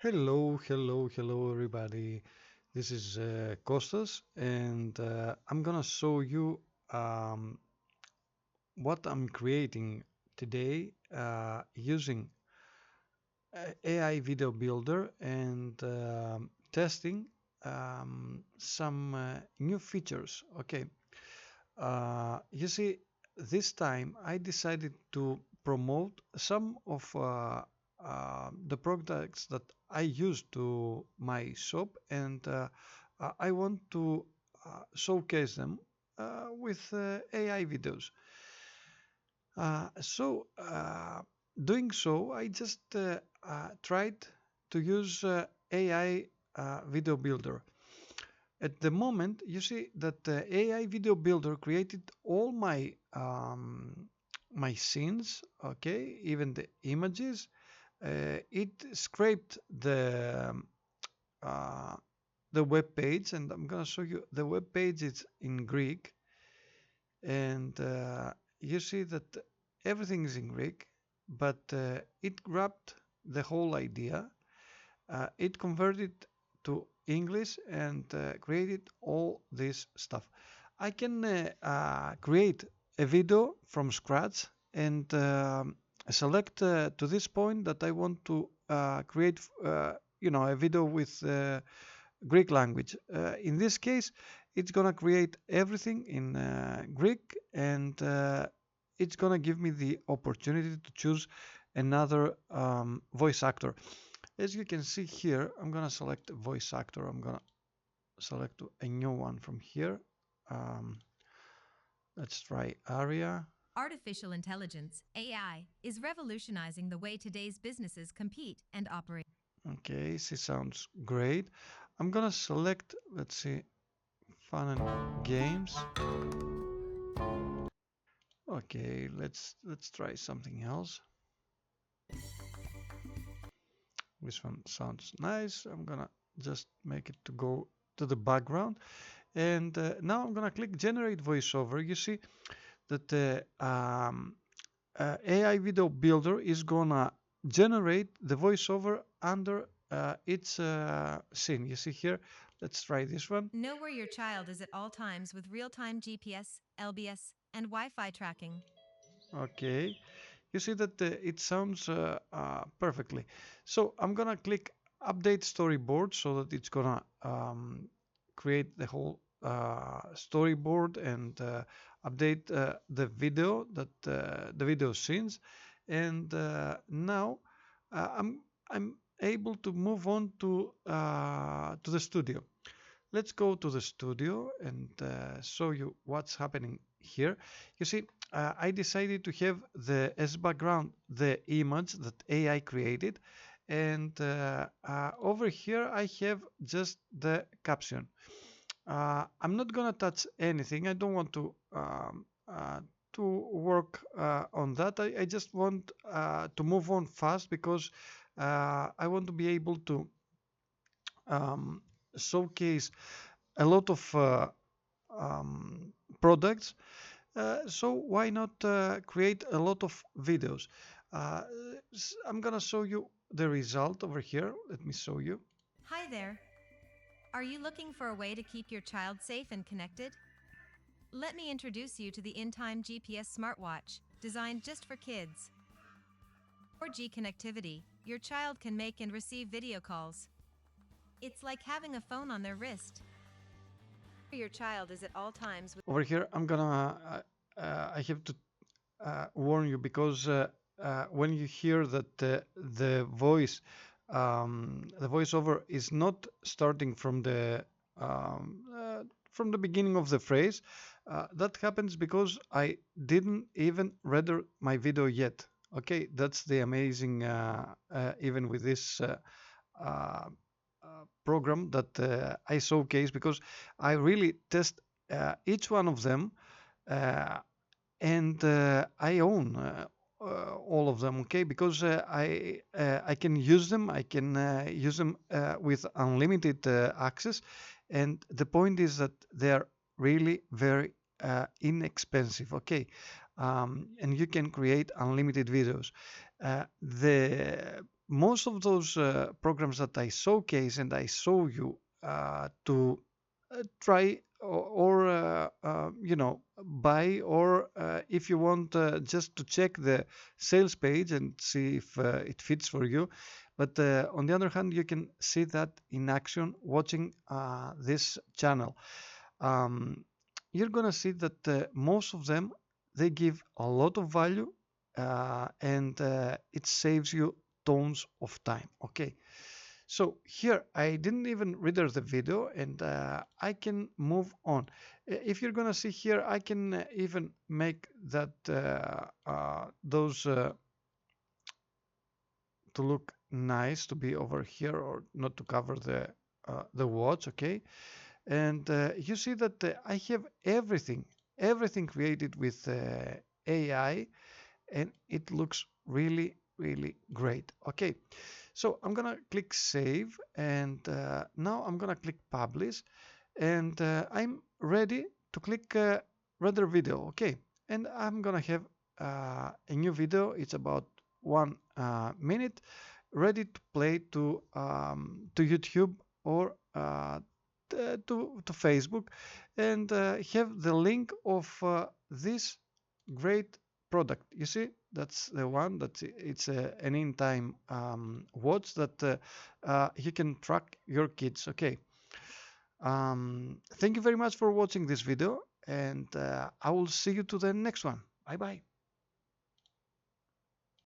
Hello, everybody. This is Costas, and I'm gonna show you um, what I'm creating today using AI Video Builder and testing some new features. Okay, you see, this time I decided to promote some of the products that I use to my shop, and I want to showcase them with AI videos. Doing so, I just tried to use AI Video Builder. At the moment, you see that the AI Video Builder created all my scenes, okay, even the images. It scraped uh, the web page, and I'm gonna show you the web page is in Greek, and you see that everything is in Greek, but it grabbed the whole idea. It converted to English and created all this stuff. I can create a video from scratch and select to this point that I want to create, a video with Greek language. In this case, it's gonna create everything in Greek, and it's gonna give me the opportunity to choose another voice actor. As you can see here, I'm gonna select voice actor. I'm gonna select a new one from here. Um, let's try Aria. Artificial intelligence, AI, is revolutionizing the way today's businesses compete and operate. Okay, she sounds great. I'm gonna select, let's see, fun and games. Okay, let's try something else. This one sounds nice. I'm gonna just make it to go to the background. And now I'm gonna click generate voiceover. You see that the AI video builder is gonna generate the voiceover under its scene. You see here, let's try this one. Know where your child is at all times with real time GPS, LBS, and Wi Fi tracking. Okay, you see that it sounds perfectly. So I'm gonna click update storyboard so that it's gonna create the whole storyboard and update the video that the video scenes. And now I'm able to move on to the studio. Let's go to the studio and show you what's happening here. You see, I decided to have as background the image that AI created, and over here I have just the caption. I'm not gonna touch anything. I don't want to work on that. I just want to move on fast because I want to be able to um, showcase a lot of um, products. So why not create a lot of videos? Uh, I'm gonna show you the result over here. Let me show you. Hi there. Are you looking for a way to keep your child safe and connected? Let me introduce you to the InTime GPS smartwatch, designed just for kids. 4G connectivity, your child can make and receive video calls. It's like having a phone on their wrist. Your child is at all times with. Over here, I have to warn you because when you hear that the voiceover is not starting from the beginning of the phrase, that happens because I didn't even render my video yet. Okay, that's the amazing even with this uh, program that I showcase because I really test each one of them uh, and I own all of them. Okay, because I can use them. I can use them with unlimited access, and the point is that they are really very inexpensive. Okay, and you can create unlimited videos. The most of those programs that I showcase and I show you to try or buy, or if you want just to check the sales page and see if it fits for you. But on the other hand, you can see that in action watching this channel. um, you're gonna see that most of them, they give a lot of value, and it saves you tons of time. Okay, so here I didn't even render the video, and I can move on. If you're gonna see here, I can even make that those to look nice to be over here, or not to cover the watch. Okay, and you see that I have everything created with AI, and it looks really, really great. Okay, so I'm gonna click save, and now I'm gonna click publish, and I'm ready to click render video. Okay, and I'm gonna have a new video. It's about 1 minute, ready to play to YouTube, or to Facebook, and have the link of this great product. You see, that's the one that it's an in-time watch that you can track your kids. Okay. Thank you very much for watching this video, and I will see you to the next one. Bye bye.